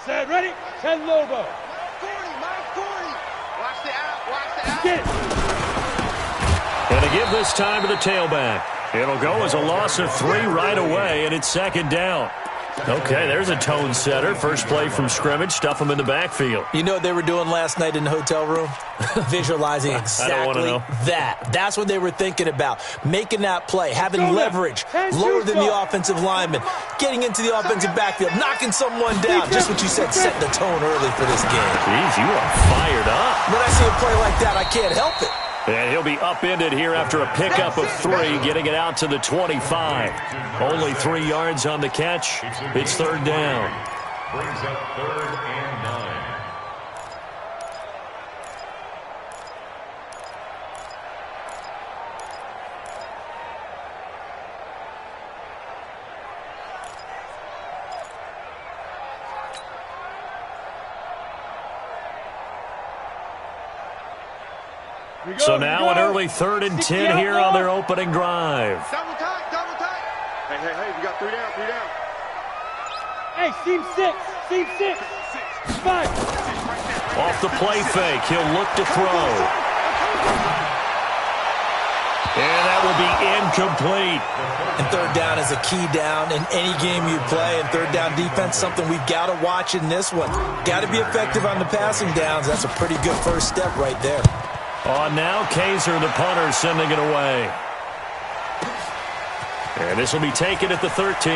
Set, ready, 10 Lobo. 40, minus 40. Watch the out, watch the out. Get it. And to give this time to the tailback. It'll go as a loss of 3 right away, and it's second down. Okay, there's a tone setter. First play from scrimmage, stuff them in the backfield. You know what they were doing last night in the hotel room? Visualizing exactly that. That's what they were thinking about. Making that play, having leverage, lower than the offensive lineman, getting into the offensive backfield, knocking someone down. Just what you said, setting the tone early for this game. Jeez, you are fired up. When I see a play like that, I can't help it. And he'll be upended here after a pickup of 3, getting it out to the 25. Only 3 yards on the catch. It's third down. Brings up 3rd and 9. So now an early 3rd and 10 here on their opening drive. Double tight, double tight. Hey, we got 3 down, 3 down. Hey, seam 6, seam 6. 5. Off the play fake, he'll look to throw. And that will be incomplete. And third down is a key down in any game you play. And third down defense, something we've got to watch in this one. Got to be effective on the passing downs. That's a pretty good first step right there. On now, Kaiser, the punter, sending it away. And this will be taken at the 13.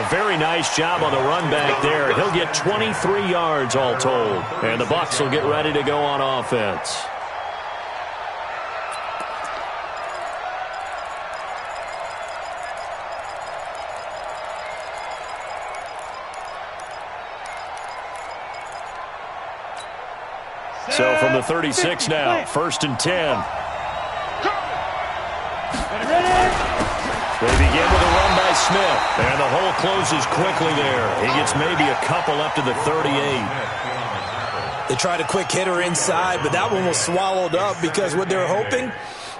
A very nice job on the run back there. He'll get 23 yards all told. And the Bucs will get ready to go on offense. So from the 36 now, 1st and 10. They begin with a run by Smith. And the hole closes quickly there. He gets maybe a couple up to the 38. They tried a quick hitter inside, but that one was swallowed up because what they're hoping,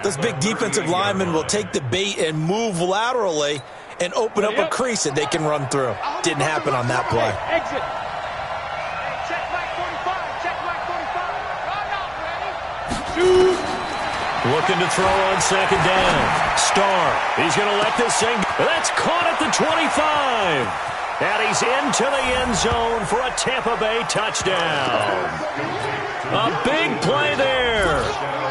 this big defensive lineman will take the bait and move laterally and open up a crease that they can run through. Didn't happen on that play. Exit. Looking to throw on second down. Starr, he's going to let this thing. That's caught at the 25. And he's into the end zone for a Tampa Bay touchdown. A big play there.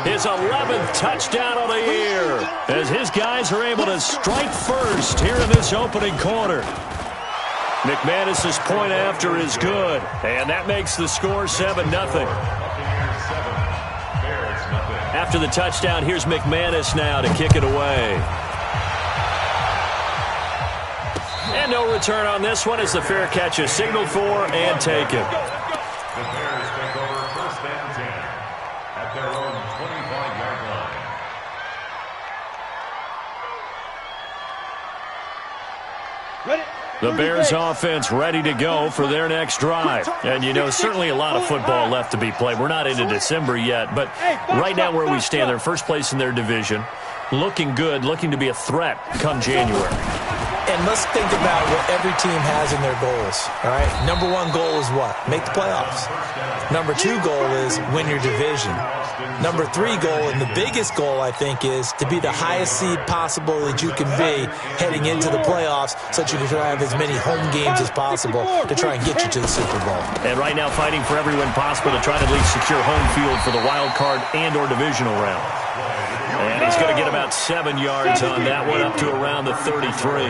His 11th touchdown of the year. As his guys are able to strike first here in this opening quarter. McManus's point after is good. And that makes the score 7-0. After the touchdown, here's McManus now to kick it away. And no return on this one as the fair catch is signaled for and taken. The Bears take over 1st and 10 at their own 25-yard line. Ready. The Bears offense ready to go for their next drive. And, you know, certainly a lot of football left to be played. We're not into December yet, but right now where we stand, they're first place in their division. Looking good, looking to be a threat come January. And let's think about what every team has in their goals, all right? Number 1 goal is what? Make the playoffs. Number 2 goal is win your division. Number 3 goal, and the biggest goal, I think, is to be the highest seed possible that you can be heading into the playoffs so that you can try to have as many home games as possible to try and get you to the Super Bowl. And right now fighting for every win possible to try to at least secure home field for the wild card and or divisional round. And he's going to get about 7 yards on that one, up to around the 33.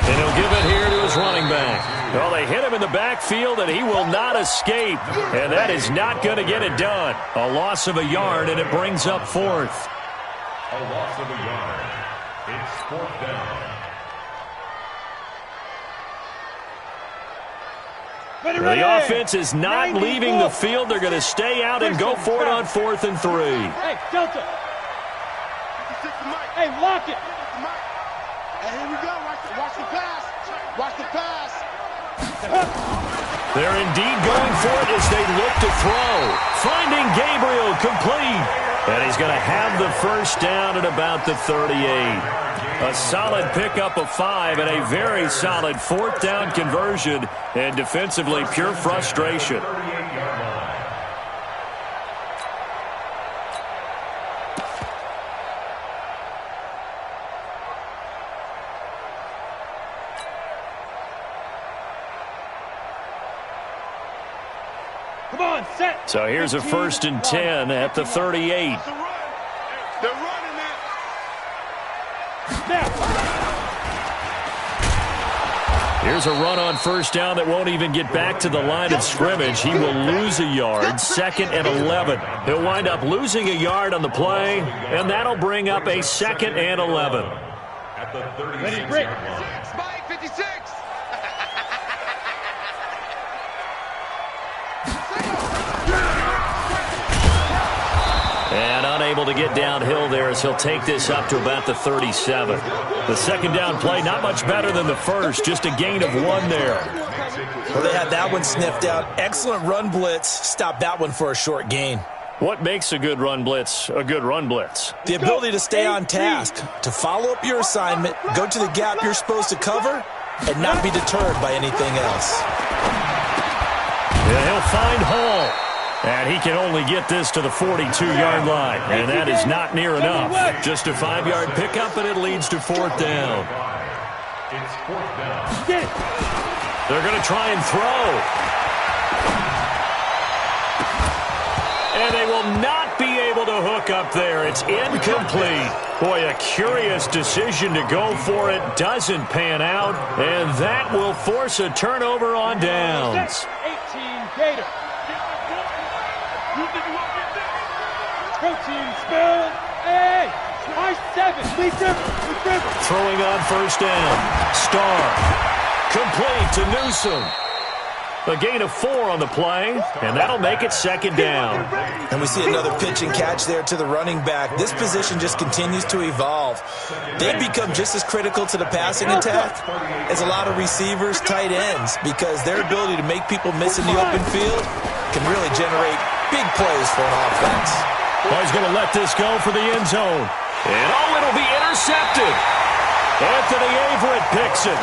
And he'll give it here to his running back. Well, they hit him in the backfield, and he will not escape. And that is not going to get it done. A loss of a yard, and it brings up 4th. A loss of a yard. It's 4th down. The offense is not leaving the field. They're going to stay out and go for it on 4th and 3. Hey, Delta. Hey, lock it. Hey, here we go. Watch the pass. Watch the pass. They're indeed going for it as they look to throw. Finding Gabriel complete. And he's going to have the first down at about the 38. A solid pickup of 5 and a very solid 4th down conversion, and defensively pure frustration. Come on, set. So here's a 1st and 10 at the 38. They're running, man. Snap. Here's a run on 1st down that won't even get back to the line of scrimmage. He will lose a yard, 2nd and 11. He'll wind up losing a yard on the play, and that'll bring up a 2nd and 11. At the 36 Ready, break. yard line. Spike 56. And unable to get downhill there as he'll take this up to about the 37. The 2nd down play, not much better than the first, just a gain of 1 there. Well, they had that one sniffed out. Excellent run blitz. Stopped that one for a short gain. What makes a good run blitz a good run blitz? The ability to stay on task, to follow up your assignment, go to the gap you're supposed to cover, and not be deterred by anything else. And he'll find Hall. And he can only get this to the 42-yard line. And that is not near enough. Just a 5-yard pickup, and it leads to 4th down. It's 4th down. Get it. They're going to try and throw. And they will not be able to hook up there. It's incomplete. Boy, a curious decision to go for it. Doesn't pan out. And that will force a turnover on downs. 18 Gator. Protein spill. Hey, I-7. Lead river. Throwing on 1st down. Starr. Complete to Newsom. A gain of 4 on the play, and that'll make it 2nd down. And we see another pitch and catch there to the running back. This position just continues to evolve. They become just as critical to the passing attack as a lot of receivers, tight ends, because their ability to make people miss in the open field can really generate big plays for an offense. Well, he's going to let this go for the end zone. And, it'll be intercepted. Anthony Averett picks it.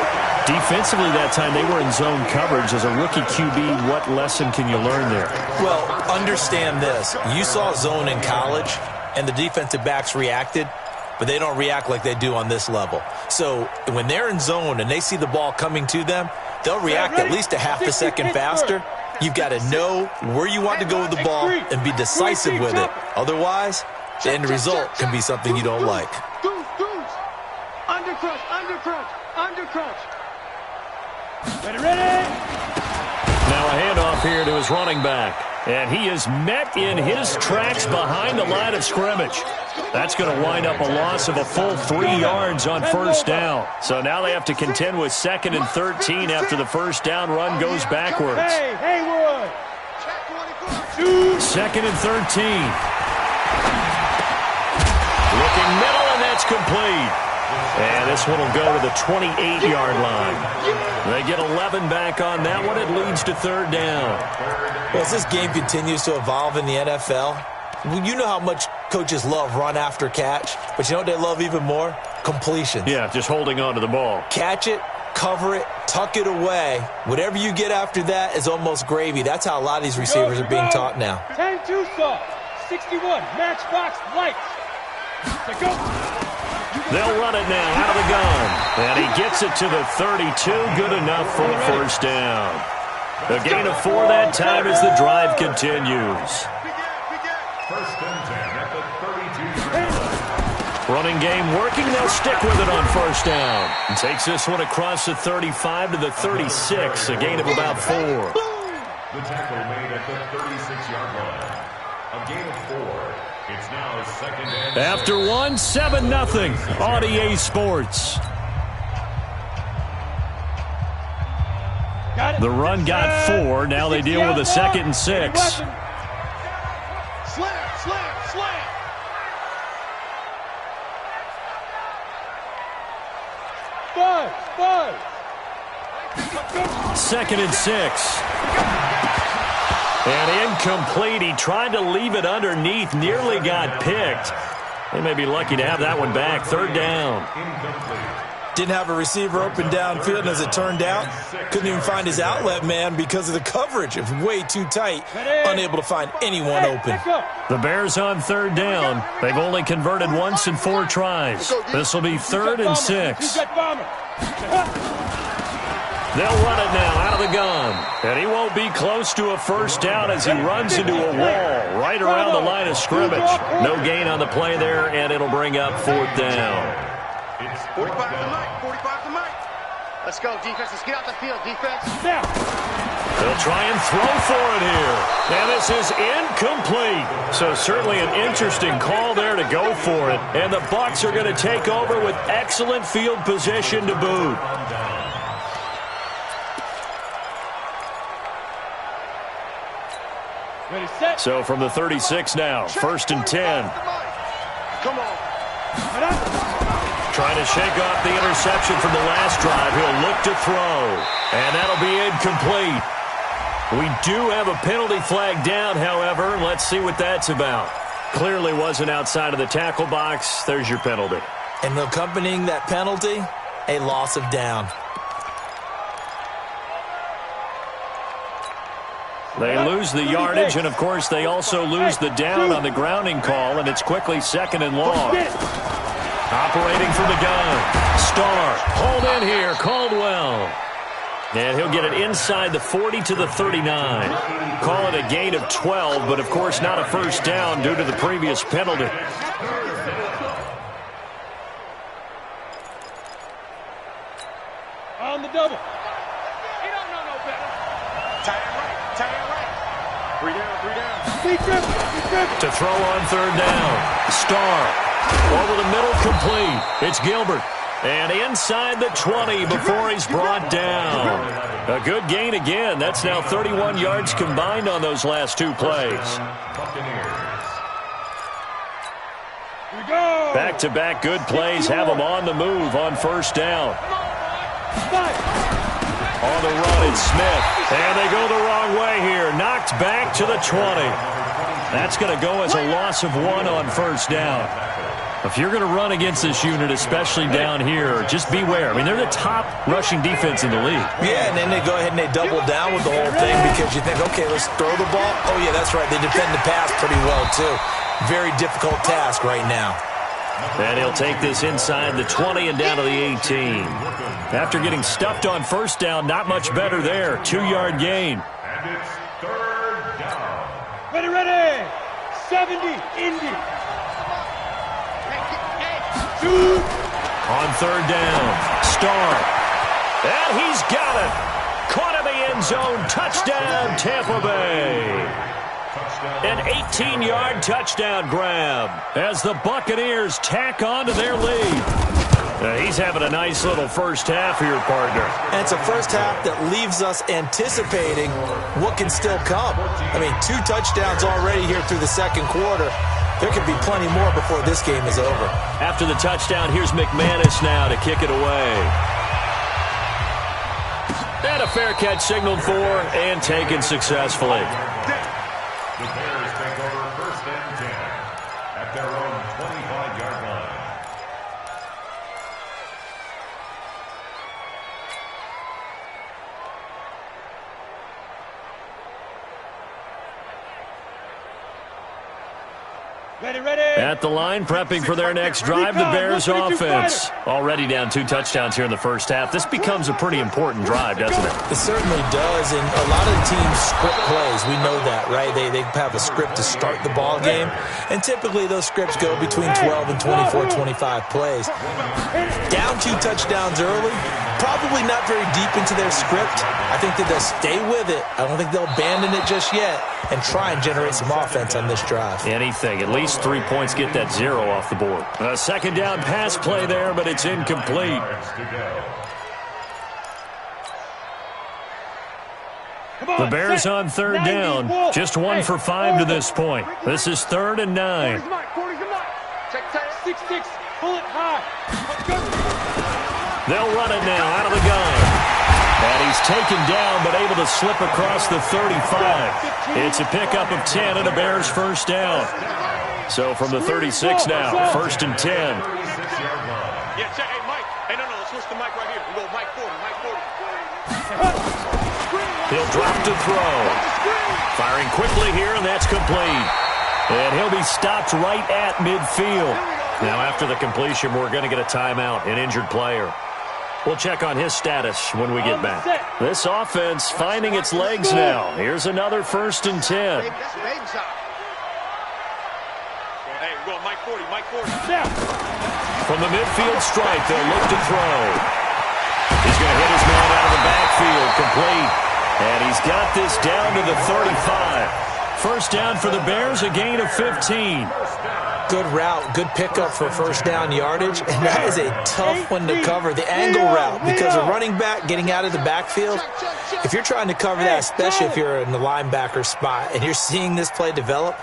Defensively that time, they were in zone coverage. As a rookie QB, what lesson can you learn there? Well, understand this. You saw zone in college, and the defensive backs reacted, but they don't react like they do on this level. So when they're in zone and they see the ball coming to them, they'll react at least a half a second faster. You've got to know where you want to go with the ball and be decisive with it. Otherwise, the end result can be something you don't like. Undercrunch. Ready. Now a handoff here to his running back. And he is met in his tracks behind the line of scrimmage. That's going to wind up a loss of a full 3 yards on 1st down. So now they have to contend with 2nd and 13 after the 1st down run goes backwards. Hey, Haywood. 2nd and 13. Looking middle, and that's complete. And this one will go to the 28-yard line. They get 11 back on that one. It leads to 3rd down. Well, as this game continues to evolve in the NFL, you know how much coaches love run after catch, but you know what they love even more? Completions. Yeah, just holding on to the ball. Catch it, cover it, tuck it away. Whatever you get after that is almost gravy. That's how a lot of these receivers are being taught now. 10-2 soft. 61. Matchbox lights. To go. They'll run it now out of the gun. And he gets it to the 32. Good enough for a 1st down. A gain of 4 that time as the drive continues. 1st and 10 at the 32-yard line. Running game working. They'll stick with it on 1st down. And takes this one across the 35 to the 36. A gain of about 4. The tackle made at the 36-yard line. A gain of 4. It's now 2nd and 6. After 1, 7-0 on EA Sports. The run got 4. Now they deal with a 2nd and 6. Slam. 5. 2nd and 6. And incomplete. He tried to leave it underneath. Nearly got picked. They may be lucky to have that one back. Third down. Didn't have a receiver open downfield, and as it turned out, couldn't even find his outlet man because of the coverage. It was way too tight, unable to find anyone open. The Bears on third down. They've only converted once in 4 tries. This will be 3rd and 6. They'll run it now out of the gun. And he won't be close to a first down as he runs into a wall right around the line of scrimmage. No gain on the play there, and it'll bring up 4th down. 45 to Mike. 45 to Mike. Let's go, defense. Let's get out the field, defense. Now. They'll try and throw for it here. And this is incomplete. So certainly an interesting call there to go for it. And the Bucs are going to take over with excellent field position to boot. Ready, set. So from the 36 now, 1st and 10. Come on. Trying to shake off the interception from the last drive. He'll look to throw. And that'll be incomplete. We do have a penalty flag down, however. Let's see what that's about. Clearly wasn't outside of the tackle box. There's your penalty. And accompanying that penalty, a loss of down. They lose the yardage, and, of course, they also lose the down on the grounding call, and it's quickly 2nd and long. Operating from the gun. Starr hauled in here. Caldwell. And he'll get it inside the 40 to the 39. Call it a gain of 12, but, of course, not a first down due to the previous penalty. On the double. He don't know no better. Tie it right. Tie it right. 3 down. 3 down. Speed trip. To throw on 3rd down. Starr. Over the middle, complete. It's Gilbert. And inside the 20 before he's brought down. A good gain again. That's now 31 yards combined on those last 2 plays. Back-to-back good plays have them on the move on 1st down. On the run, it's Smith. And they go the wrong way here. Knocked back to the 20. That's going to go as a loss of 1 on 1st down. If you're going to run against this unit, especially down here, just beware. I mean, they're the top rushing defense in the league. Yeah, and then they go ahead and they double down with the whole thing because you think, okay, let's throw the ball. Oh, yeah, that's right. They defend the pass pretty well, too. Very difficult task right now. And he'll take this inside the 20 and down to the 18. After getting stuffed on 1st down, not much better there. 2-yard gain. And it's 3rd down. Ready. 70, Indy. On 3rd down, Starr. And he's got it. Caught in the end zone. Touchdown, Tampa Bay. An 18-yard touchdown grab as the Buccaneers tack on to their lead. He's having a nice little first half here, partner. And it's a first half that leaves us anticipating what can still come. I mean, 2 touchdowns already here through the 2nd quarter. There could be plenty more before this game is over. After the touchdown, here's McManus now to kick it away. And a fair catch signaled for and taken successfully. The Bears take over 1st and 10 at their own 25-yard line. Ready. At the line, prepping for their next drive, the Bears offense. Already down 2 touchdowns here in the first half. This becomes a pretty important drive, doesn't it? It certainly does, and a lot of the teams script plays. We know that, right? They have a script to start the ball game, and typically those scripts go between 12 and 24, 25 plays. Down 2 touchdowns early, probably not very deep into their script. I think that they'll stay with it. I don't think they'll abandon it just yet and try and generate some offense on this drive. Anything. At least 3 points, get that 0 off the board. A 2nd down pass play there, but it's incomplete. The Bears on 3rd down. Just 1 for 5 to this point. This is 3rd and 9. 6-6. Pull it high. They'll run it now out of the gun. And he's taken down but able to slip across the 35. It's a pickup of 10 and a Bears first down. So from the 36 now, 1st and 10. Yeah, check. Hey, Mike. Hey, no, let's switch the mic right here. We go Mike 40, Mike 40. He'll drop to throw. Firing quickly here, and that's complete. And he'll be stopped right at midfield. Now, after the completion, we're going to get a timeout, an injured player. We'll check on his status when we get back. This offense finding its legs now. Here's another 1st and 10. Hey, we're going Mike 40, Mike 40. From the midfield stripe, they'll look to throw. He's going to hit his man out of the backfield, complete. And he's got this down to the 35. First down for the Bears, a gain of 15. Good route, good pickup for first down yardage, and that is a tough one to cover, the angle route, because a running back getting out of the backfield, if you're trying to cover that, especially if you're in the linebacker spot and you're seeing this play develop,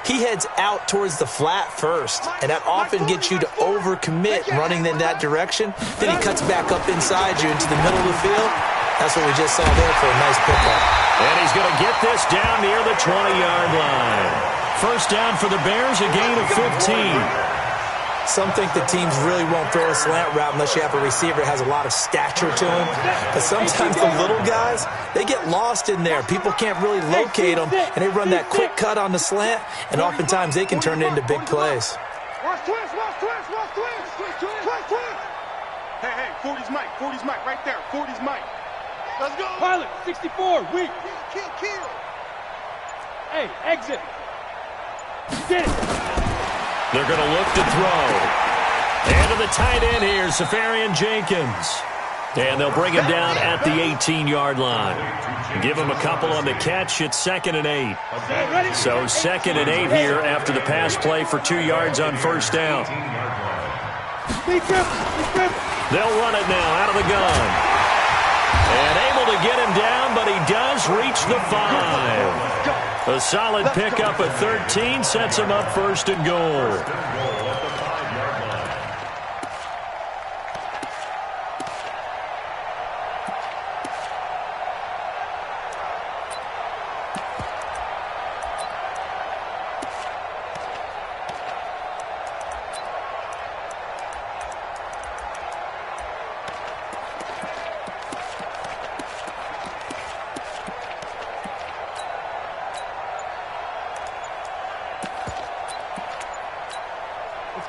he heads out towards the flat first, and that often gets you to overcommit running in that direction. Then he cuts back up inside you into the middle of the field. That's what we just saw there for a nice pickup. And he's going to get this down near the 20-yard line. First down for the Bears, a gain of 15. Some think the teams really won't throw a slant route unless you have a receiver that has a lot of stature to him. But sometimes the little guys, they get lost in there. People can't really locate them, and they run that quick cut on the slant, and oftentimes they can turn it into big plays. Watch twist. Hey, 40's Mike, right there. 40's Mike. Let's go. Pilot, 64, weak. Kill. Hey, exit. Get it. They're going to look to throw. And to the tight end here, Safarian Jenkins. And they'll bring him down at the 18-yard line. Give him a couple on the catch. It's 2nd and 8. So 2nd and 8 here after the pass play for 2 yards on first down. They'll run it now out of the gun. And able to get him down, but he does reach the 5. A solid pickup at 13 sets him up 1st and goal.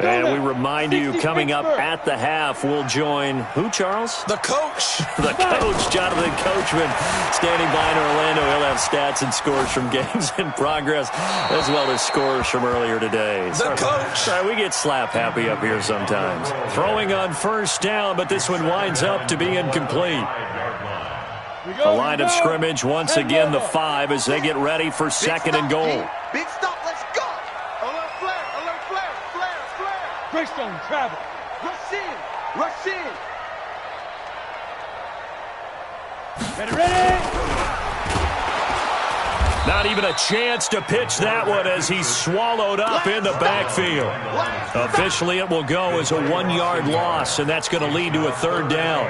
And we remind you, coming up at the half, we'll join who, Charles? The coach. The coach, Jonathan Coachman, standing by in Orlando. He'll have stats and scores from games in progress, as well as scores from earlier today. The coach. Sorry, we get slap happy up here sometimes. Throwing on first down, but this one winds up to be incomplete. The line of scrimmage, once again, the 5 as they get ready for 2nd and goal. Big stop, let's go. Alert flare. Greystone travel. Rush in. Ready. Not even a chance to pitch that one as he's swallowed up in the backfield. Officially, it will go as a 1-yard loss, and that's going to lead to a 3rd down.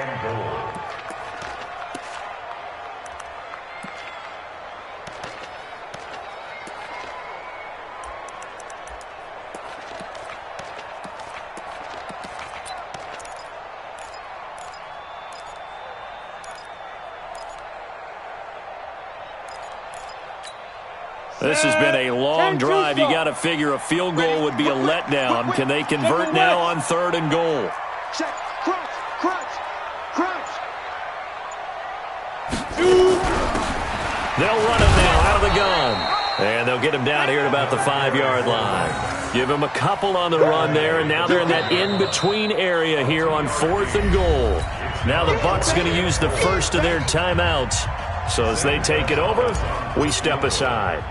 This has been a long drive. You got to figure a field goal would be a letdown. Can they convert now on 3rd and goal? Check. Crunch. They'll run it now out of the gun. And they'll get him down here at about the 5-yard line. Give him a couple on the run there, and now they're in that in-between area here on 4th and goal. Now the Bucs going to use the first of their timeouts. So as they take it over, we step aside.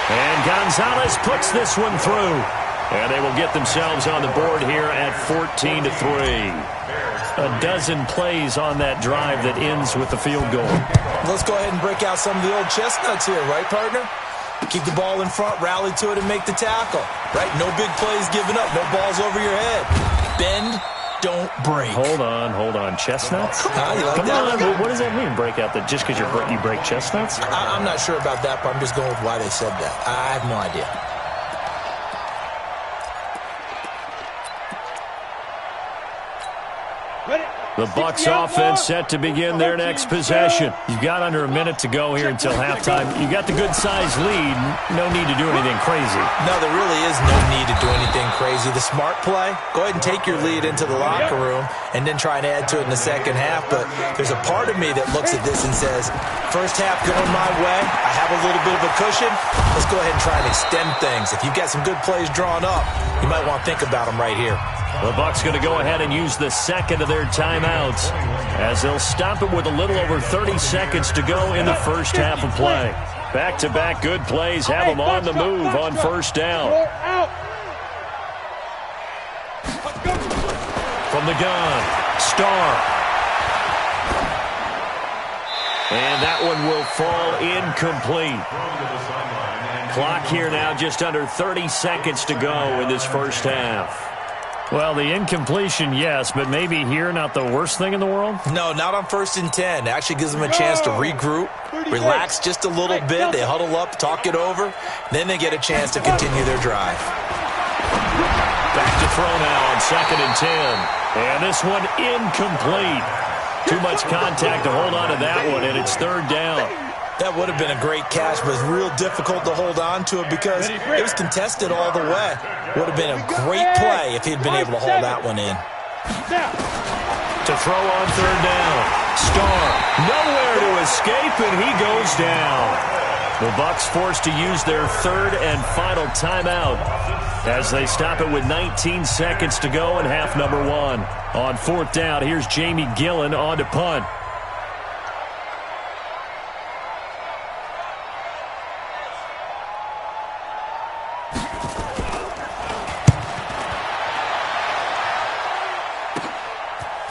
And Gonzalez puts this one through. And they will get themselves on the board here at 14-3. A dozen plays on that drive that ends with the field goal. Let's go ahead and break out some of the old chestnuts here, right, partner? Keep the ball in front, rally to it, and make the tackle, right? No big plays given up, no balls over your head. Bend, don't break. Hold on. Chestnuts? You like Come that? on. What does that mean, break out? That just because you break chestnuts? I'm not sure about that, but I'm just going with why they said that. I have no idea. The Bucs offense set to begin their next possession. You've got under a minute to go here until halftime. You got the good-sized lead. No need to do anything crazy. No, there really is no need to do anything crazy. The smart play, go ahead and take your lead into the locker room and then try and add to it in the second half. But there's a part of me that looks at this and says, first half going my way, I have a little bit of a cushion. Let's go ahead and try and extend things. If you've got some good plays drawn up, you might want to think about them right here. The Bucs going to go ahead and use the second of their timeouts as they'll stop it with a little over 30 seconds to go in the first half of play. Back-to-back good plays have them on the move on first down. From the gun, Starr. And that one will fall incomplete. Clock here now just under 30 seconds to go in this first half. Well, the incompletion, yes, but maybe here not the worst thing in the world? No, not on 1st and 10. It actually gives them a chance to regroup, relax just a little bit. They huddle up, talk it over. Then they get a chance to continue their drive. Back to throw now on 2nd and 10. And this one incomplete. Too much contact to hold on to that one, and it's 3rd down. That would have been a great catch, but it's real difficult to hold on to it because it was contested all the way. Would have been a great play if he'd been able to hold that one in. To throw on 3rd down. Starr nowhere to escape, and he goes down. The Bucs forced to use their 3rd and final timeout as they stop it with 19 seconds to go in half number 1. On 4th down, here's Jamie Gillen on to punt.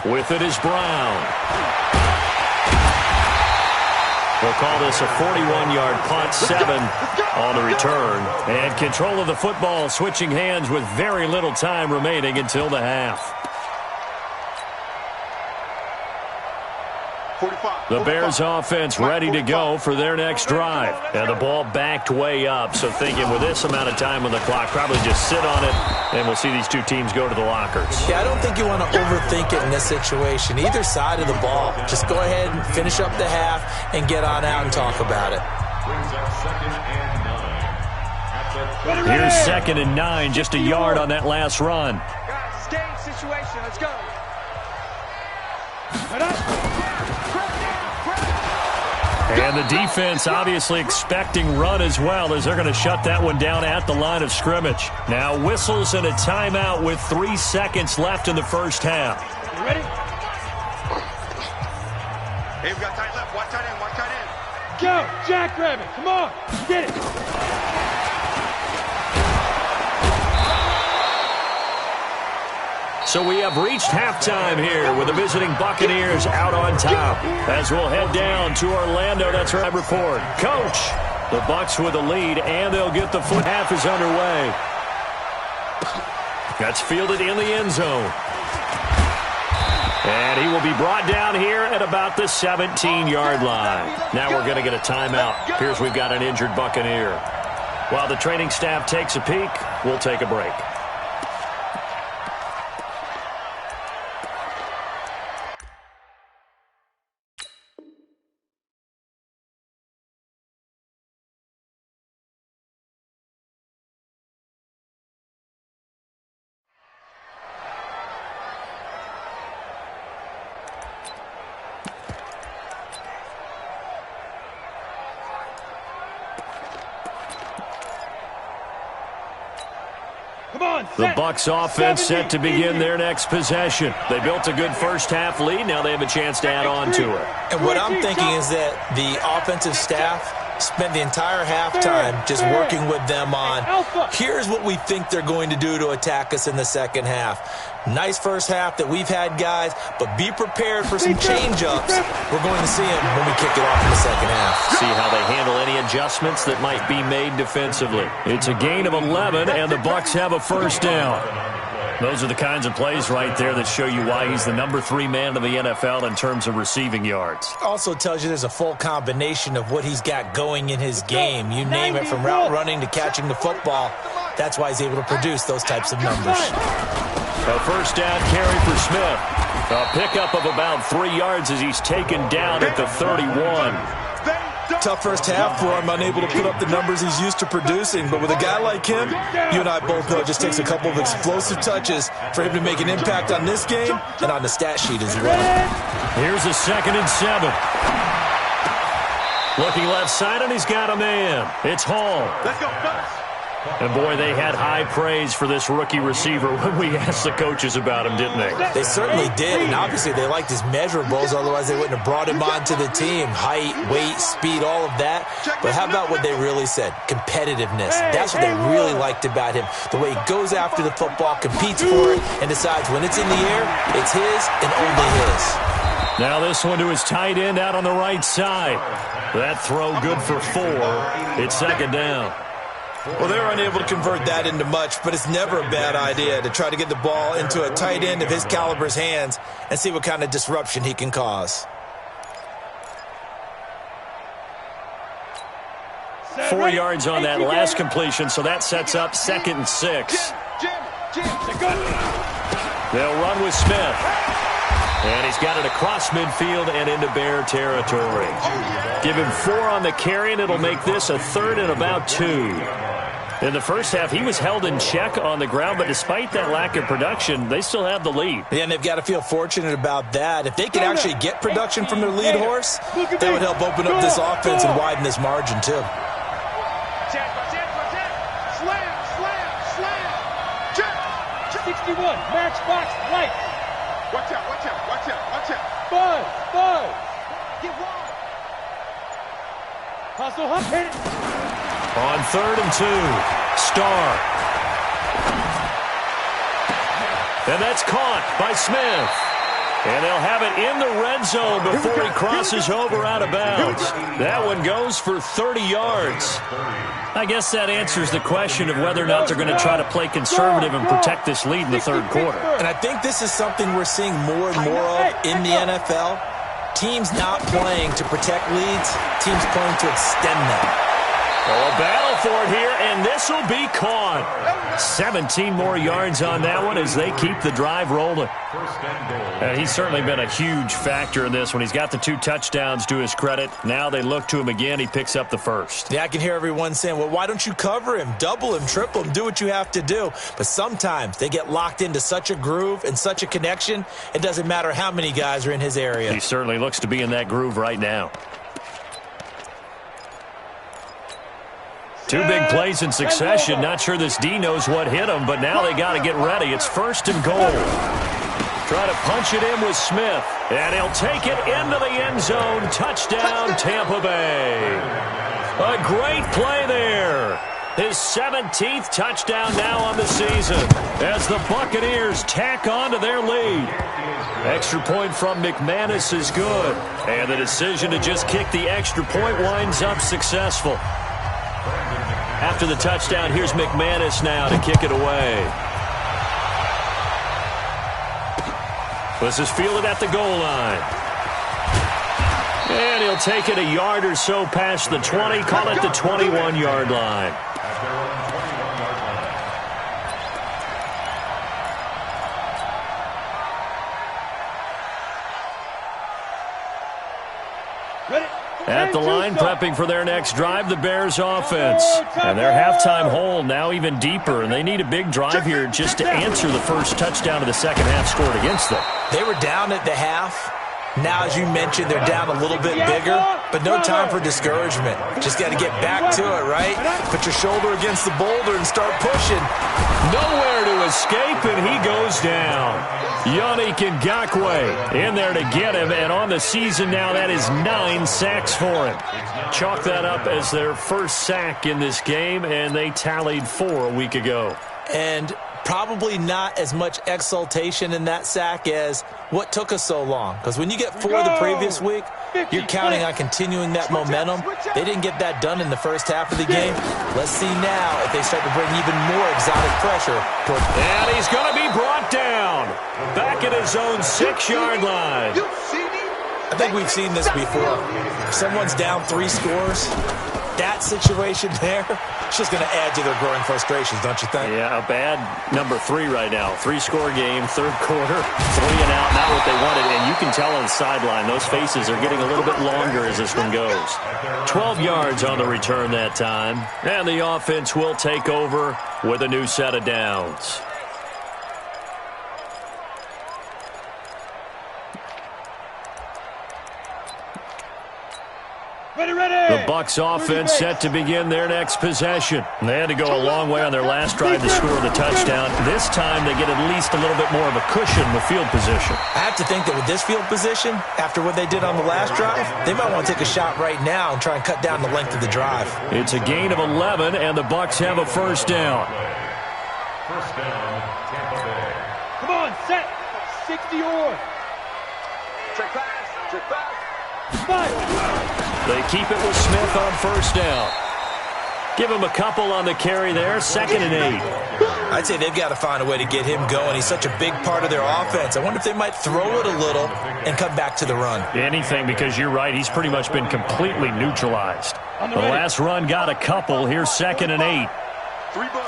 With it is Brown. We'll call this a 41-yard punt, 7 on the return. And control of the football switching hands with very little time remaining until the half. The Bears offense ready to go for their next drive. And the ball backed way up, so thinking with this amount of time on the clock, probably just sit on it, and we'll see these two teams go to the lockers. Yeah, I don't think you want to overthink it in this situation. Either side of the ball. Just go ahead and finish up the half and get on out and talk about it. Here's 2nd and 9, just a yard on that last run. Guys, it's game situation. Let's go. And the defense obviously expecting run as well, as they're going to shut that one down at the line of scrimmage. Now whistles and a timeout with 3 seconds left in the first half. You ready? Hey, we got tight left. Watch tight end. Watch tight end. Go, jackrabbit. Come on. Get it. So we have reached halftime here with the visiting Buccaneers out on top. As we'll head down to Orlando, that's our report. Coach, the Bucs with the lead, and they'll get the foot. Half is underway. That's fielded in the end zone. And he will be brought down here at about the 17-yard line. Now we're going to get a timeout. Here's we've got an injured Buccaneer. While the training staff takes a peek, we'll take a break. The Bucs offense set to begin their next possession. They built a good first half lead. Now they have a chance to add on to it. And what I'm thinking is that the offensive staff spent the entire halftime just working with them on, here's what we think they're going to do to attack us in the second half. Nice first half that we've had, guys, but be prepared for some change-ups. We're going to see them when we kick it off in the second half. See how they handle any adjustments that might be made defensively. It's a gain of 11, and the Bucs have a first down. Those are the kinds of plays right there that show you why he's the number 3 man in the NFL in terms of receiving yards. Also tells you there's a full combination of what he's got going in his game. You name it, from route running to catching the football. That's why he's able to produce those types of numbers. A first down carry for Smith. A pickup of about 3 yards as he's taken down at the 31. Tough first half for him, unable to put up the numbers he's used to producing. But with a guy like him, you and I both know it just takes a couple of explosive touches for him to make an impact on this game and on the stat sheet as well. Here's a 2nd and 7. Looking left side, and he's got a man. It's Hall. Let's go, fellas. And, boy, they had high praise for this rookie receiver when we asked the coaches about him, didn't they? They certainly did, and obviously they liked his measurables, otherwise they wouldn't have brought him onto the team. Height, weight, speed, all of that. But how about what they really said? Competitiveness. That's what they really liked about him. The way he goes after the football, competes for it, and decides when it's in the air, it's his and only his. Now this one to his tight end out on the right side. That throw good for 4. It's 2nd down. Well, they're unable to convert that into much, but it's never a bad idea to try to get the ball into a tight end of his caliber's hands and see what kind of disruption he can cause. 4 yards on that last completion, so that sets up 2nd and 6. They'll run with Smith. And he's got it across midfield and into Bear territory. Give him 4 on the carry, and it'll make this a 3rd and about 2. In the first half, he was held in check on the ground, but despite that lack of production, they still have the lead. Yeah, and they've got to feel fortunate about that. If they could actually get production from their lead horse, that would help open up this offense and widen this margin, too. Slam, slam, slam. Check. 61, matchbox light. Watch out, watch out, watch out, watch out. Buzz. Get wide. Hustle, hit it. On 3rd and 2, Starr. And that's caught by Smith. And they'll have it in the red zone before he crosses over out of bounds. That one goes for 30 yards. I guess that answers the question of whether or not they're going to try to play conservative and protect this lead in the 3rd quarter. And I think this is something we're seeing more and more of in the NFL. Teams not playing to protect leads, teams playing to extend them. Oh, a battle for it here, and this will be caught. 17 more yards on that one as they keep the drive rolling. He's certainly been a huge factor in this one. He's got the 2 touchdowns to his credit. Now they look to him again. He picks up the 1st. Yeah, I can hear everyone saying, well, why don't you cover him, double him, triple him, do what you have to do. But sometimes they get locked into such a groove and such a connection, it doesn't matter how many guys are in his area. He certainly looks to be in that groove right now. 2 big plays in succession. Not sure this D knows what hit him, but now they got to get ready. It's 1st and goal. Try to punch it in with Smith, and he'll take it into the end zone. Touchdown, Tampa Bay. A great play there. His 17th touchdown now on the season as the Buccaneers tack on to their lead. Extra point from McManus is good, and the decision to just kick the extra point winds up successful. After the touchdown, here's McManus now to kick it away. This is fielded at the goal line. And he'll take it a yard or so past the 20, call it the 21-yard line. At the line, prepping for their next drive, the Bears offense. And their halftime hole now even deeper, and they need a big drive here just to answer the first touchdown of the second half scored against them. They were down at the half. Now, as you mentioned, they're down a little bit bigger, but no time for discouragement. Just got to get back to it, right? Put your shoulder against the boulder and start pushing. Nowhere to escape, and he goes down. Yannick Ngakoue in there to get him, and on the season now, that is 9 sacks for him. Chalk that up as their first sack in this game, and they tallied 4 a week ago. And probably not as much exultation in that sack as what took us so long. Because when you get 4 the previous week, you're counting on continuing that momentum. They didn't get that done in the first half of the game. Let's see now if they start to bring even more exotic pressure toward. And he's going to be brought down. Back at his own 6-yard line. I think we've seen this before. If someone's down 3 scores, that situation there, it's just going to add to their growing frustrations, don't you think? Yeah, a bad number 3 right now. 3-score game, third quarter, 3 and out, not what they wanted. And you can tell on the sideline, those faces are getting a little bit longer as this one goes. 12 yards on the return that time. And the offense will take over with a new set of downs. The Bucs offense set to begin their next possession. They had to go a long way on their last drive to score the touchdown. This time they get at least a little bit more of a cushion with field position. I have to think that with this field position, after what they did on the last drive, they might want to take a shot right now and try and cut down the length of the drive. It's a gain of 11, and the Bucs have a first down. First down, Tampa Bay. Come on, set. 60-yard. Trick pass. Trick pass. 5. They keep it with Smith on first down. Give him a couple on the carry there, 2nd and 8. I'd say they've got to find a way to get him going. He's such a big part of their offense. I wonder if they might throw it a little and come back to the run. Anything, because you're right, he's pretty much been completely neutralized. The last run got a couple. Here's 2nd and 8. 3 buzz.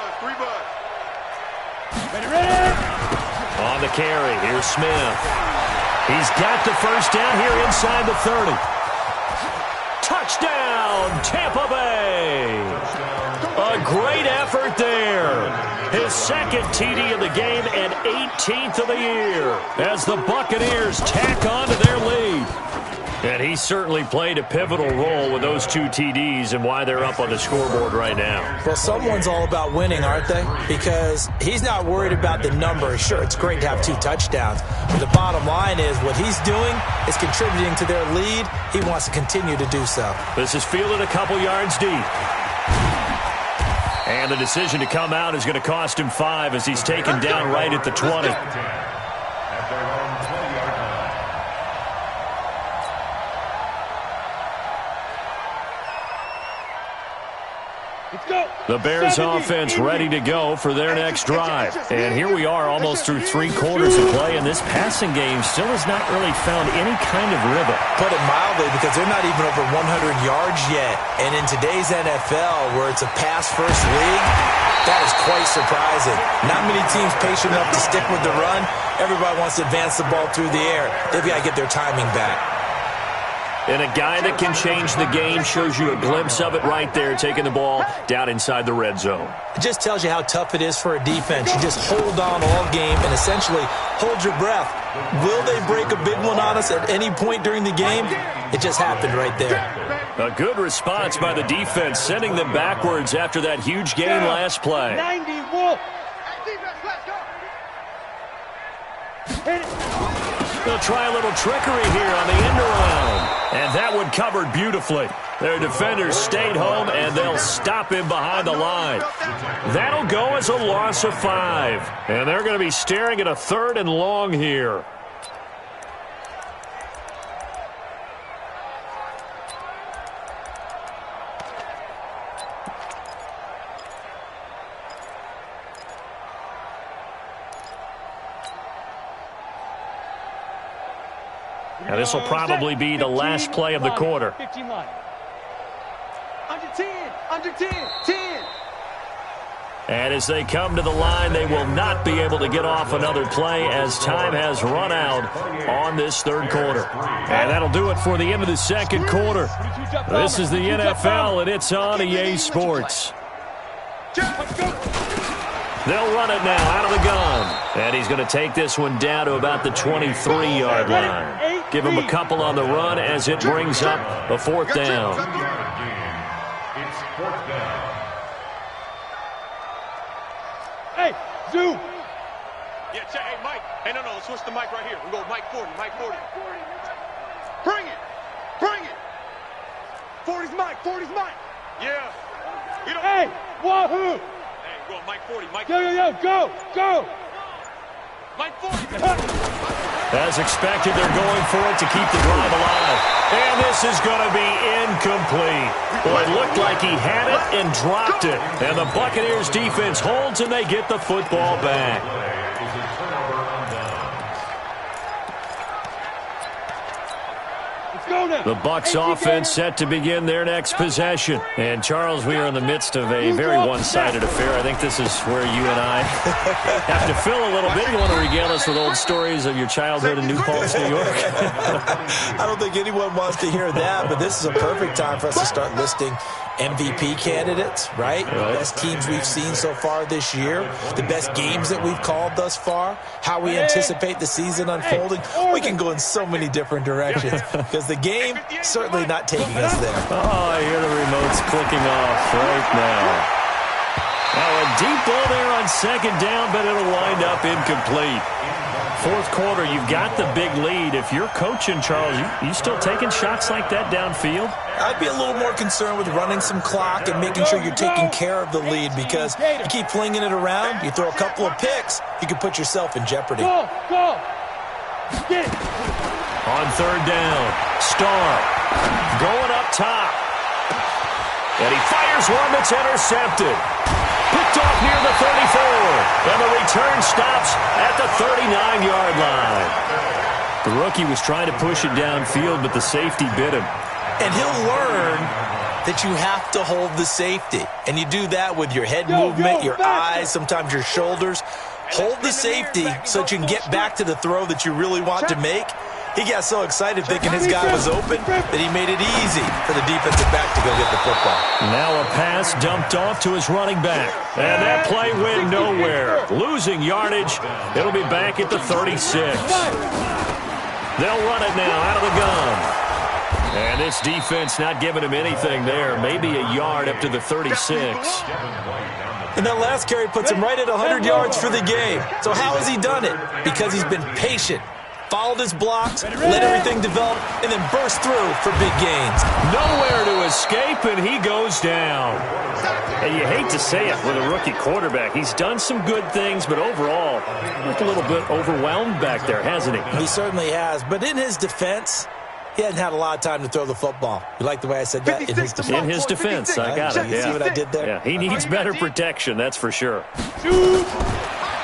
Ready. On the carry, here's Smith. He's got the first down here inside the 30. Touchdown, Tampa Bay. A great effort there. His 2nd TD of the game and 18th of the year as the Buccaneers tack on to their lead. And he certainly played a pivotal role with those 2 TDs and why they're up on the scoreboard right now. Well, someone's all about winning, aren't they? Because he's not worried about the number. Sure, it's great to have 2 touchdowns. But the bottom line is what he's doing is contributing to their lead. He wants to continue to do so. This is fielded a couple yards deep. And the decision to come out is going to cost him 5 as he's taken down right at the 20. The Bears offense ready to go for their next drive. And here we are almost through 3 quarters of play, and this passing game still has not really found any kind of rhythm. Put it mildly, because they're not even over 100 yards yet. And in today's NFL, where it's a pass-first league, that is quite surprising. Not many teams patient enough to stick with the run. Everybody wants to advance the ball through the air. They've got to get their timing back. And a guy that can change the game shows you a glimpse of it right there, taking the ball down inside the red zone. It just tells you how tough it is for a defense. You just hold on all game and essentially hold your breath. Will they break a big one on us at any point during the game? It just happened right there. A good response by the defense, sending them backwards after that huge gain last play. 90 Wolf. They'll try a little trickery here on the end around. And that one covered beautifully. Their defenders stayed home, and they'll stop him behind the line. That'll go as a loss of 5. And they're going to be staring at a 3rd and long here. Now, this will probably be the last play of the quarter. 15 line. Under 10, 10. And as they come to the line, they will not be able to get off another play as time has run out on this 3rd quarter. And that'll do it for the end of the 2nd quarter. This is the NFL, and it's on EA Sports. They'll run it now out of the gun. And he's going to take this one down to about the 23-yard line. Give him a couple on the run as it brings up a 4th down. It's 4th down. Hey, Zoo. Yeah, check. Hey, Mike. Hey, no, switch the mic right here. We go Mike 40, Mike 40. Bring it. 40's Mike. Yeah. Hey, Wahoo. Hey, Go, Mike 40, Mike. Yo, go, go. Mike 40. As expected, they're going for it to keep the drive alive. And this is going to be incomplete. Well, it looked like he had it and dropped it. And the Buccaneers defense holds and they get the football back. The Bucs offense set to begin their next possession. And, Charles, we are in the midst of a very one-sided affair. I think this is where you and I have to fill a little bit. You want to regale us with old stories of your childhood in New Paltz, New York? I don't think anyone wants to hear that, but this is a perfect time for us to start listing MVP candidates, right? The best teams we've seen so far this year, the best games that we've called thus far, how we anticipate the season unfolding. We can go in so many different directions because the game certainly not taking us there. Oh, I hear the remotes clicking off right now. Now a deep ball there on second down, but it'll wind up incomplete. Fourth quarter, you've got the big lead. If you're coaching, Charles, you still taking shots like that downfield? I'd be a little more concerned with running some clock and making sure you're taking care of the lead because you keep flinging it around, you throw a couple of picks, you can put yourself in jeopardy. Go. Get it. On third down, Starr going up top. And he fires one that's intercepted. Picked off near the 34. And the return stops at the 39-yard line. The rookie was trying to push it downfield, but the safety bit him. And he'll learn that you have to hold the safety. And you do that with your head movement, your eyes, sometimes your shoulders. Hold the safety so that you can get back to the throw that you really want to make. He got so excited thinking his guy was open that he made it easy for the defensive back to go get the football. Now a pass dumped off to his running back. And that play went nowhere. Losing yardage. It'll be back at the 36. They'll run it now out of the gun. And this defense not giving him anything there. Maybe a yard up to the 36. And that last carry puts him right at 100 yards for the game. So how has he done it? Because he's been patient, followed his blocks, let everything develop, and then burst through for big gains. Nowhere to escape, and he goes down. And you hate to say it with a rookie quarterback. He's done some good things, but overall, looked a little bit overwhelmed back there, hasn't he? He certainly has. But in his defense, he hasn't had a lot of time to throw the football. You like the way I said that? In his defense. In his defense, I got it. You see what I did there? Yeah, he needs better protection, that's for sure.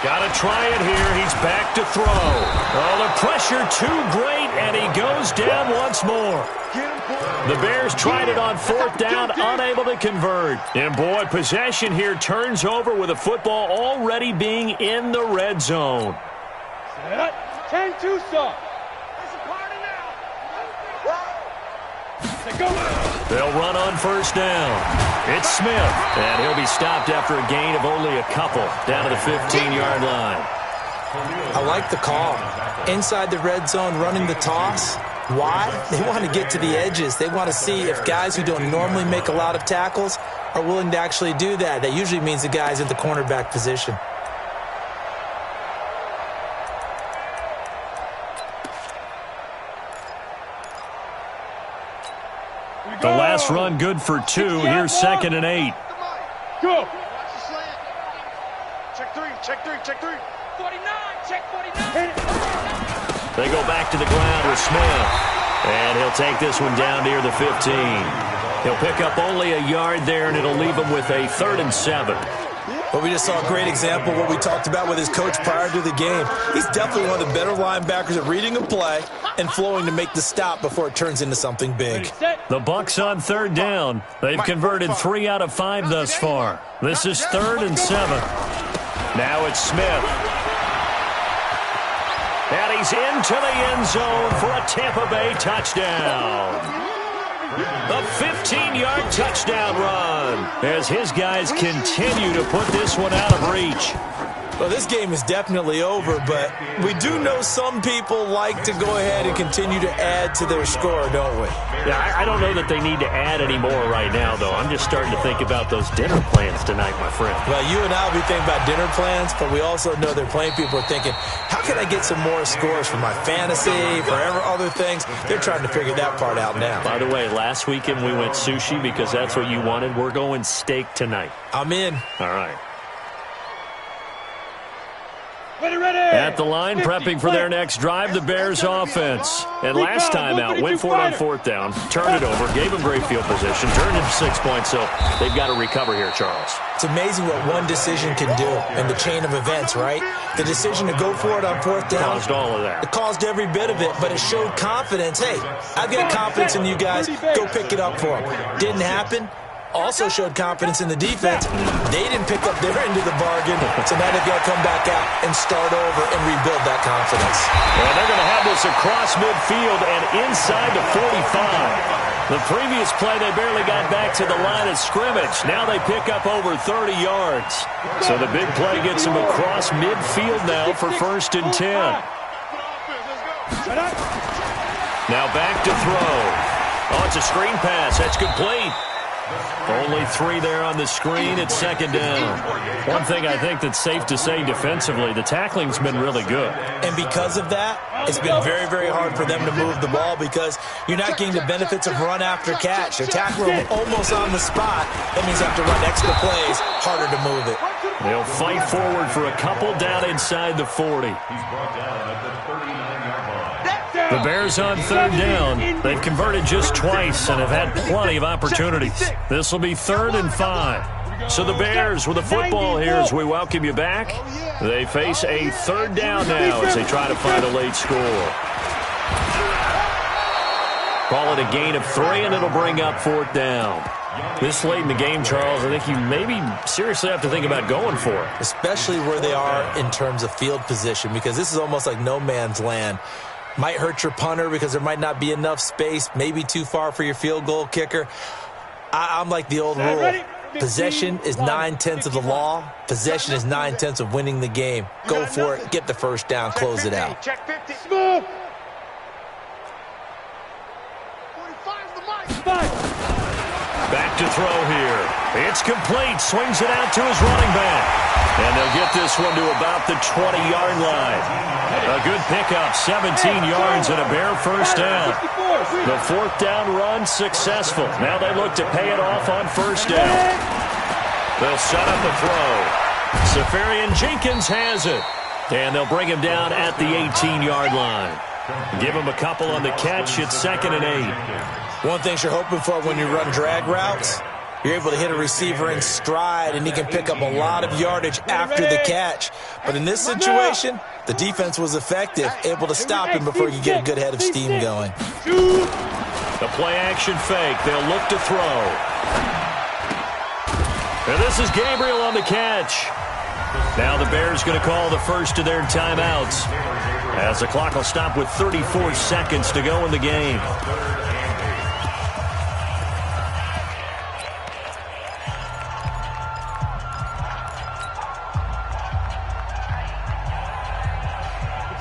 Got to try it here. He's back to throw. Oh, the pressure too great, and he goes down once more. The Bears tried it on fourth down, unable to convert. And, boy, possession here turns over with the football already being in the red zone. 10-2 stop. They'll run on first down. It's Smith, and he'll be stopped after a gain of only a couple down to the 15-yard line. I like the call. Inside the red zone, running the toss. Why? They want to get to the edges. They want to see if guys who don't normally make a lot of tackles are willing to actually do that. That usually means the guy's in the cornerback position. The last run good for 2. Here's 2nd and 8. Go. Check three. 49, check 49. They go back to the ground with Smith. And he'll take this one down near the 15. He'll pick up only a yard there, and it'll leave him with a 3rd and 7. Well, we just saw a great example of what we talked about with his coach prior to the game. He's definitely one of the better linebackers at reading a play and flowing to make the stop before it turns into something big. The Bucs on third down. They've converted 3 out of 5 thus far. This is 3rd and 7. Now it's Smith. And he's into the end zone for a Tampa Bay touchdown. The 15-yard touchdown run as his guys continue to put this one out of reach. Well, this game is definitely over, but we do know some people like to go ahead and continue to add to their score, don't we? Yeah, I don't know that they need to add any more right now, though. I'm just starting to think about those dinner plans tonight, my friend. Well, you and I will be thinking about dinner plans, but we also know they're playing people are thinking, how can I get some more scores for my fantasy, for other things? They're trying to figure that part out now. By the way, last weekend we went sushi because that's what you wanted. We're going steak tonight. I'm in. All right. At the line, prepping for their next drive, the Bears offense. And last time out, went for it on fourth down, turned it over, gave them great field position, turned into 6 points, so they've got to recover here, Charles. It's amazing what one decision can do in the chain of events, right? The decision to go for it on fourth down. Caused all of that. It caused every bit of it, but it showed confidence. Hey, I've got confidence in you guys. Go pick it up for them. Didn't happen. Also showed confidence in the defense. They didn't pick up their end of the bargain, so now they've got to come back out and start over and rebuild that confidence. And they're going to have this across midfield and inside the 45. The previous play, they barely got back to the line of scrimmage. Now they pick up over 30 yards. So the big play gets them across midfield now for 1st and 10. Now back to throw. Oh, it's a screen pass. That's complete. Only 3 there on the screen. It's 2nd down. One thing I think that's safe to say defensively, the tackling's been really good. And because of that, it's been very, very hard for them to move the ball because you're not getting the benefits of run after catch. They're tackling them almost on the spot. That means you have to run extra plays, harder to move it. They'll fight forward for a couple down inside the 40. He's brought down at the 39-yard line. The Bears on 3rd down. They've converted just twice and have had plenty of opportunities. This will be 3rd and 5. So the Bears with the football here as we welcome you back. They face a 3rd down now as they try to find a late score. Call it a gain of 3, and it'll bring up 4th down. This late in the game, Charles, I think you maybe seriously have to think about going for it. Especially where they are in terms of field position, because this is almost like no man's land. Might hurt your punter because there might not be enough space, maybe too far for your field goal kicker. I'm like the old rule. Possession is 9/10 of the law. Possession is 9/10 of winning the game. Go for it. Get the 1st down. Close it out. Check 50. Smooth. Back to throw here. It's complete. Swings it out to his running back. And they'll get this one to about the 20-yard line. A good pickup, 17 yards and a bare 1st down. The 4th down run successful. Now they look to pay it off on 1st down. They'll set up the throw. Safarian Jenkins has it. And they'll bring him down at the 18-yard line. Give him a couple on the catch. It's 2nd and 8. One thing you're hoping for when you run drag routes, you're able to hit a receiver in stride, and he can pick up a lot of yardage after the catch. But in this situation, the defense was effective, able to stop him before you get a good head of steam going. The play-action fake. They'll look to throw. And this is Gabriel on the catch. Now the Bears going to call the first of their timeouts, as the clock will stop with 34 seconds to go in the game.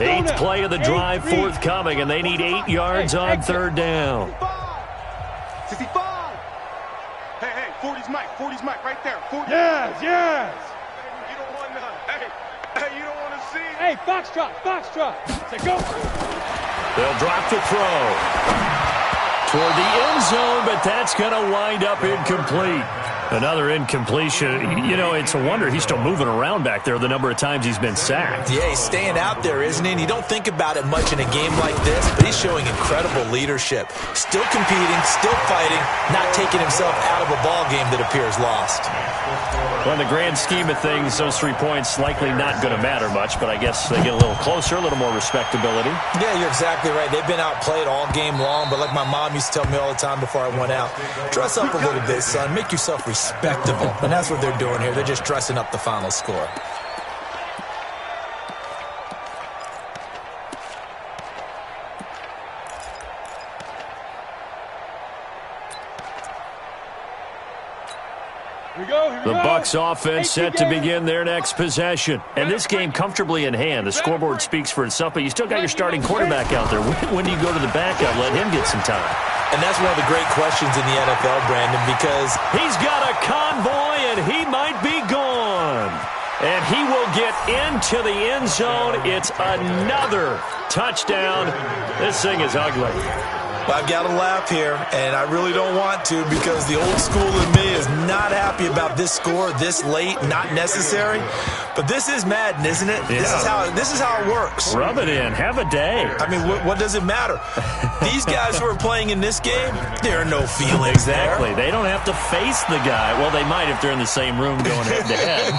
Eighth play of the drive forthcoming, and they need 8 yards on 3rd down. 65. Hey, 40's Mike. 40's Mike right there. 40. Yes. You don't want to. Hey, you don't want to see. Hey, Foxtrot. Say go. They'll drop the throw toward the end zone, but that's going to wind up incomplete. Another incompletion. You know, it's a wonder he's still moving around back there the number of times he's been sacked. Yeah, he's staying out there, isn't he? And you don't think about it much in a game like this, but he's showing incredible leadership. Still competing, still fighting, not taking himself out of a ball game that appears lost. Well, in the grand scheme of things, those 3 points likely not going to matter much, but I guess they get a little closer, a little more respectability. Yeah, you're exactly right. They've been outplayed all game long, but like my mom used to tell me all the time before I went out, dress up a little bit, son. Make yourself respectable. And that's what they're doing here. They're just dressing up the final score. The Bucs offense set to begin their next possession. And this game comfortably in hand. The scoreboard speaks for itself, but you still got your starting quarterback out there. When do you go to the backup? Let him get some time. And that's one of the great questions in the NFL, Brandon, because he's got a convoy, and he might be gone. And he will get into the end zone. It's another touchdown. This thing is ugly. I've got to laugh here, and I really don't want to because the old school in me is not happy about this score this late, not necessary. But this is Madden, isn't it? Yeah. This is how it works. Rub it in. Have a day. I mean, what does it matter? These guys who are playing in this game, there are no feelings Exactly. there. They don't have to face the guy. Well, they might if they're in the same room going head-to-head.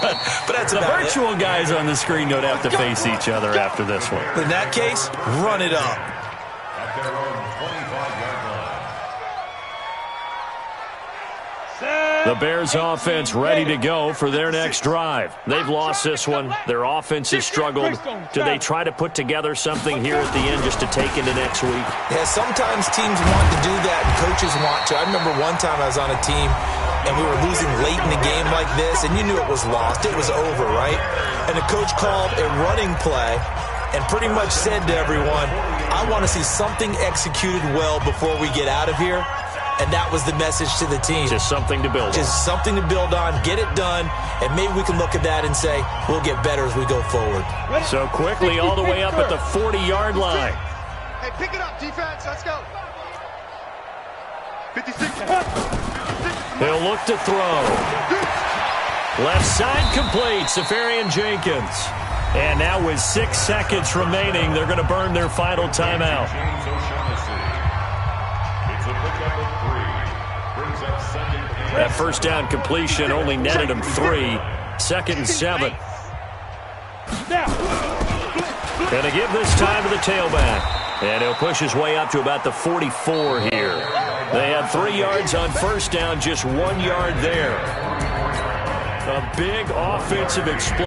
But that's the about virtual guys on the screen don't have to face each other after this one. In that case, run it up. At their own 25-yard line. The Bears offense ready to go for their next drive. They've lost this one. Their offense has struggled. Do they try to put together something here at the end just to take into next week? Yeah, sometimes teams want to do that and coaches want to. I remember one time I was on a team and we were losing late in the game like this, and you knew it was lost. It was over, right? And the coach called a running play and pretty much said to everyone, I want to see something executed well before we get out of here. And that was the message to the team. Just something to build on. Just something to build on, get it done, and maybe we can look at that and say, we'll get better as we go forward. So quickly all the way up at the 40-yard line. Hey, pick it up, defense. Let's go. 56. He'll look to throw. Left side complete, Safarian Jenkins. And now with 6 seconds remaining, they're going to burn their final timeout. James O'Shaughnessy. It's a pickup of 3. Brings up second and That first down completion only netted him 3. 2nd and 7. Going to give this time to the tailback. And he'll push his way up to about the 44 here. They had 3 yards on first down, just 1 yard there. A big offensive explosion.